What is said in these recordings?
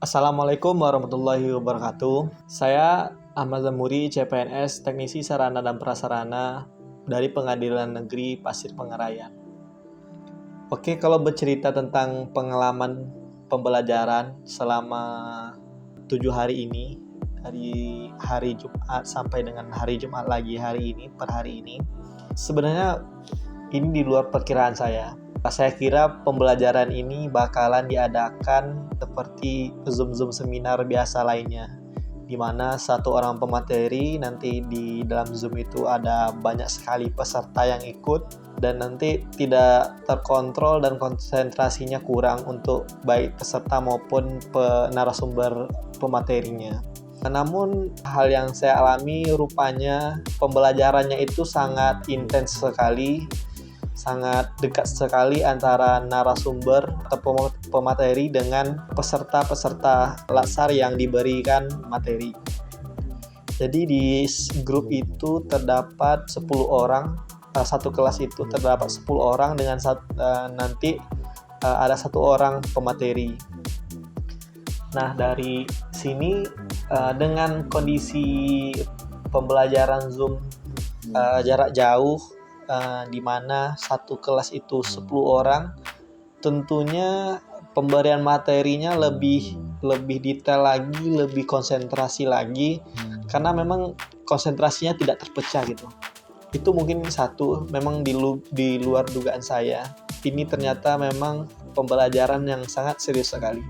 Assalamualaikum warahmatullahi wabarakatuh. Saya Ahmad Zamuri, CPNS, Teknisi Sarana dan Prasarana dari Pengadilan Negeri Pasir Pengarayan. Oke, kalau bercerita tentang pengalaman pembelajaran selama 7 hari ini, dari hari Jumat sampai dengan hari Jumat lagi per hari ini, sebenarnya ini di luar perkiraan saya. Saya kira pembelajaran ini bakalan diadakan seperti Zoom seminar biasa lainnya, di mana satu orang pemateri, nanti di dalam Zoom itu ada banyak sekali peserta yang ikut, dan nanti tidak terkontrol dan konsentrasinya kurang untuk baik peserta maupun narasumber pematerinya. Namun hal yang saya alami rupanya pembelajarannya itu sangat intens sekali, sangat dekat sekali antara narasumber atau pemateri dengan peserta-peserta latsar yang diberikan materi. Jadi di grup itu terdapat 10 orang, satu kelas itu terdapat 10 orang dengan nanti ada satu orang pemateri. Nah, dari sini dengan kondisi pembelajaran Zoom jarak jauh, di mana satu kelas itu 10 orang, tentunya pemberian materinya lebih detail lagi, lebih konsentrasi lagi, karena memang konsentrasinya tidak terpecah gitu. Itu mungkin satu, memang di luar dugaan saya. Ini ternyata memang pembelajaran yang sangat serius sekali.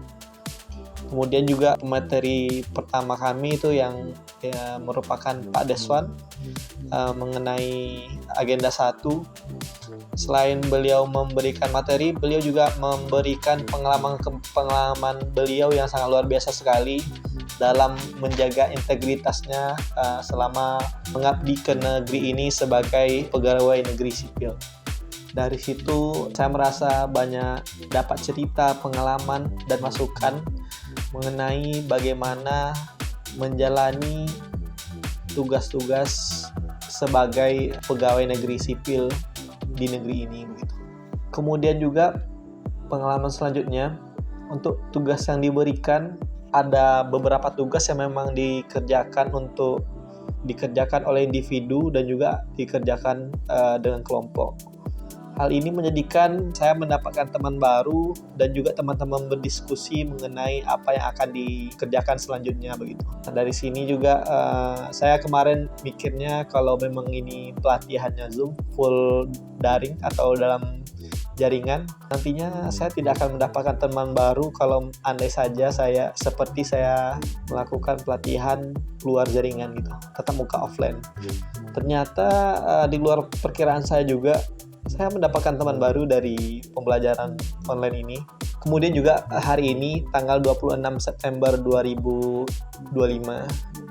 Kemudian juga materi pertama kami itu yang merupakan Pak Deswan mengenai agenda 1. Selain beliau memberikan materi, beliau juga memberikan pengalaman beliau yang sangat luar biasa sekali dalam menjaga integritasnya selama mengabdi ke negeri ini sebagai pegawai negeri sipil. Dari situ saya merasa banyak dapat cerita, pengalaman, dan masukan mengenai bagaimana menjalani tugas-tugas sebagai pegawai negeri sipil di negeri ini begitu. Kemudian juga pengalaman selanjutnya, untuk tugas yang diberikan, ada beberapa tugas yang memang dikerjakan oleh individu dan juga dikerjakan dengan kelompok. Hal ini menjadikan saya mendapatkan teman baru dan juga teman-teman berdiskusi mengenai apa yang akan dikerjakan selanjutnya begitu. Nah, dari sini juga saya kemarin mikirnya kalau memang ini pelatihannya Zoom full daring atau dalam jaringan, nantinya saya tidak akan mendapatkan teman baru kalau andai saja saya melakukan pelatihan luar jaringan gitu, tetap muka offline. Ternyata di luar perkiraan saya juga, saya mendapatkan teman baru dari pembelajaran online ini. Kemudian juga hari ini tanggal 26 September 2025,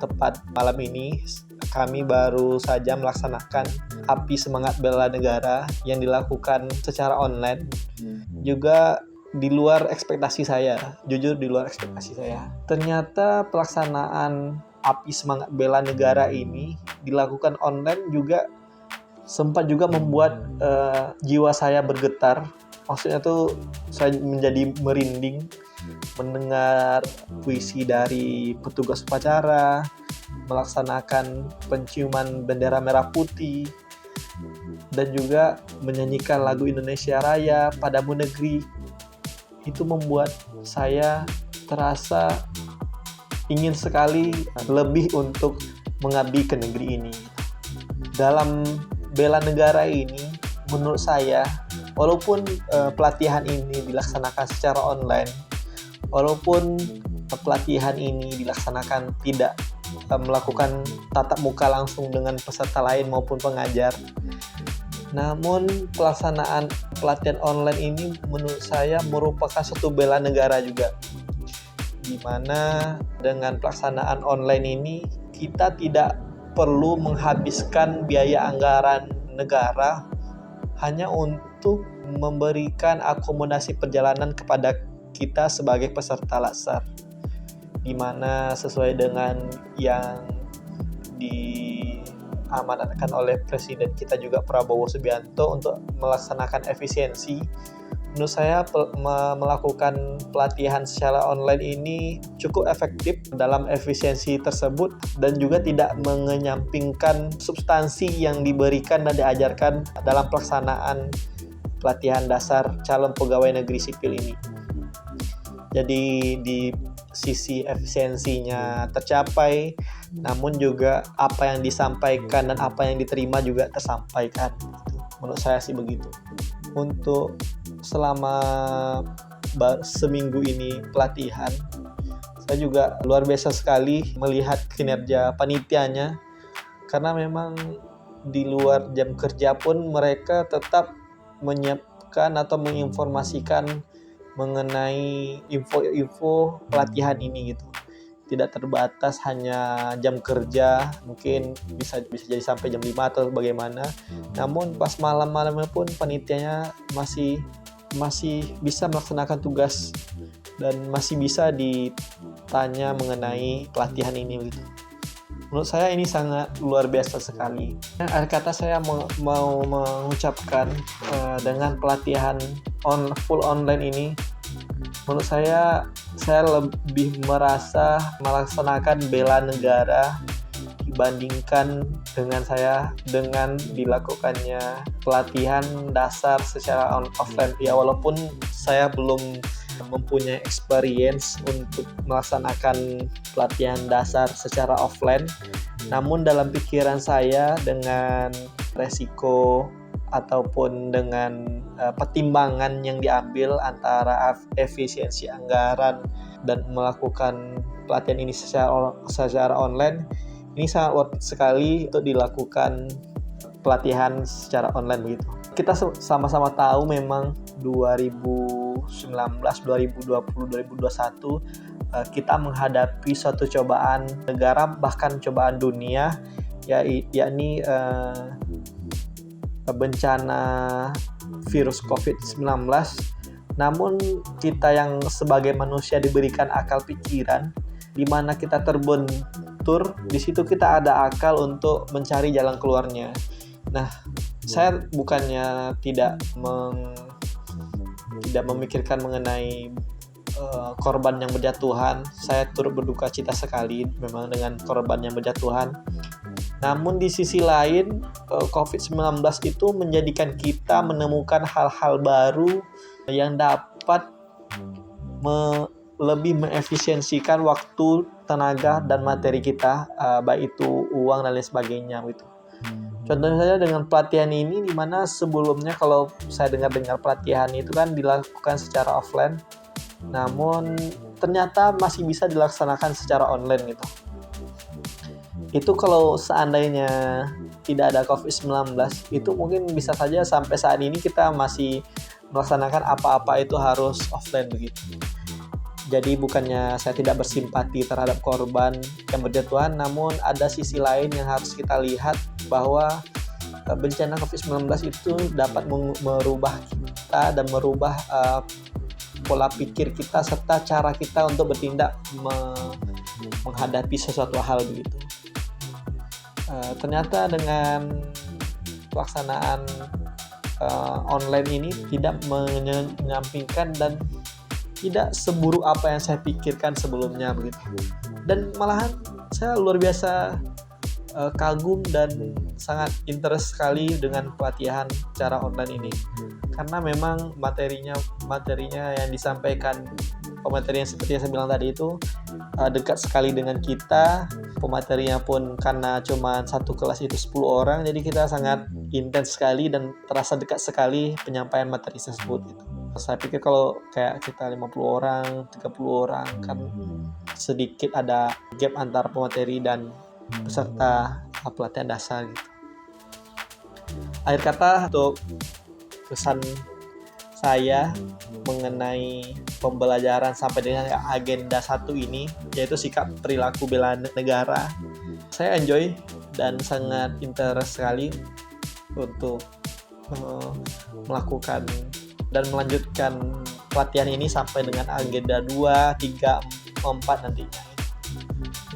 tepat malam ini, kami baru saja melaksanakan API Semangat Bela Negara yang dilakukan secara online. Juga di luar ekspektasi saya, jujur di luar ekspektasi saya. Ternyata pelaksanaan API Semangat Bela Negara ini dilakukan online juga sempat juga membuat jiwa saya bergetar. Maksudnya tuh saya menjadi merinding mendengar puisi dari petugas upacara, melaksanakan penciuman bendera merah putih, dan juga menyanyikan lagu Indonesia Raya, Padamu Negeri. Itu membuat saya terasa ingin sekali lebih untuk mengabdi ke negeri ini. Dalam bela negara ini, menurut saya, walaupun pelatihan ini dilaksanakan secara online, walaupun pelatihan ini dilaksanakan tidak melakukan tatap muka langsung dengan peserta lain maupun pengajar, namun pelaksanaan pelatihan online ini menurut saya merupakan satu bela negara juga, di mana dengan pelaksanaan online ini kita tidak perlu menghabiskan biaya anggaran negara hanya untuk memberikan akomodasi perjalanan kepada kita sebagai peserta latsar, di mana sesuai dengan yang diamanatkan oleh Presiden kita juga Prabowo Subianto untuk melaksanakan efisiensi Menurut saya melakukan pelatihan secara online ini cukup efektif dalam efisiensi tersebut dan juga tidak mengenyampingkan substansi yang diberikan dan diajarkan dalam pelaksanaan pelatihan dasar calon pegawai negeri sipil ini. Jadi di sisi efisiensinya tercapai, namun juga apa yang disampaikan dan apa yang diterima juga tersampaikan. Menurut saya sih begitu. Untuk selama seminggu ini pelatihan, saya juga luar biasa sekali melihat kinerja panitianya, karena memang di luar jam kerja pun mereka tetap menyiapkan atau menginformasikan mengenai info-info pelatihan ini gitu. Tidak terbatas hanya jam kerja, mungkin bisa jadi sampai jam 5 atau bagaimana. Namun pas malam-malamnya pun panitianya masih bisa melaksanakan tugas dan masih bisa ditanya mengenai pelatihan ini gitu. Menurut saya ini sangat luar biasa sekali. Akhir kata saya mau mengucapkan dengan pelatihan full online ini, menurut saya lebih merasa melaksanakan bela negara dibandingkan dengan dilakukannya pelatihan dasar secara offline. Ya, walaupun saya belum mempunyai experience untuk melaksanakan pelatihan dasar secara offline, namun dalam pikiran saya dengan resiko ataupun dengan pertimbangan yang diambil antara efisiensi anggaran dan melakukan pelatihan ini secara online, ini sangat worth it sekali untuk dilakukan pelatihan secara online begitu. Kita sama-sama tahu memang 2019, 2020, 2021 kita menghadapi suatu cobaan negara, bahkan cobaan dunia, yakni bencana virus COVID-19. Namun kita yang sebagai manusia diberikan akal pikiran, di mana kita terbentur, di situ kita ada akal untuk mencari jalan keluarnya. Nah, saya bukannya tidak memikirkan mengenai korban yang berjatuhan. Saya turut berduka cita sekali memang dengan korban yang berjatuhan. Namun di sisi lain, COVID-19 itu menjadikan kita menemukan hal-hal baru yang dapat lebih mengefisiensikan waktu, tenaga, dan materi kita, baik itu uang dan lain sebagainya gitu. Contohnya saja dengan pelatihan ini, di mana sebelumnya kalau saya dengar pelatihan itu kan dilakukan secara offline, namun ternyata masih bisa dilaksanakan secara online gitu. Itu kalau seandainya tidak ada COVID-19, itu mungkin bisa saja sampai saat ini kita masih melaksanakan apa-apa itu harus offline begitu. Jadi bukannya saya tidak bersimpati terhadap korban yang berjatuhan, namun ada sisi lain yang harus kita lihat, bahwa bencana COVID-19 itu dapat merubah kita dan merubah pola pikir kita serta cara kita untuk bertindak menghadapi sesuatu hal begitu. Ternyata dengan pelaksanaan online ini tidak menyampingkan dan tidak seburuk apa yang saya pikirkan sebelumnya begitu. Dan malahan saya luar biasa kagum dan sangat interest sekali dengan pelatihan secara online ini, karena memang materinya yang disampaikan, pematerian seperti yang saya bilang tadi itu dekat sekali dengan kita. Pematerinya pun karena cuma satu kelas itu 10 orang, jadi kita sangat intens sekali dan terasa dekat sekali penyampaian materi tersebut gitu. Saya pikir kalau kayak kita 50 orang, 30 orang kan sedikit ada gap antara pemateri dan peserta pelatihan dasar gitu. Akhir kata, untuk pesan saya mengenai pembelajaran sampai dengan agenda 1 ini, yaitu sikap perilaku bela negara, saya enjoy dan sangat interest sekali untuk melakukan dan melanjutkan pelatihan ini sampai dengan agenda 2, 3, 4 nantinya.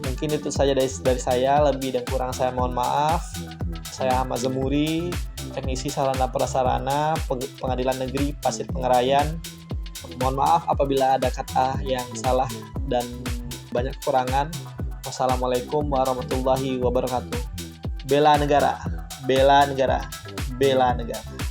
Mungkin itu saja dari saya. Lebih dan kurang saya mohon maaf. Saya Ahmad Zemuri. teknisi sarana prasarana Pengadilan Negeri Pasir Pengerayan. Mohon maaf apabila ada kata yang salah dan banyak kekurangan. Wassalamualaikum warahmatullahi wabarakatuh. Bela negara, bela negara, bela negara.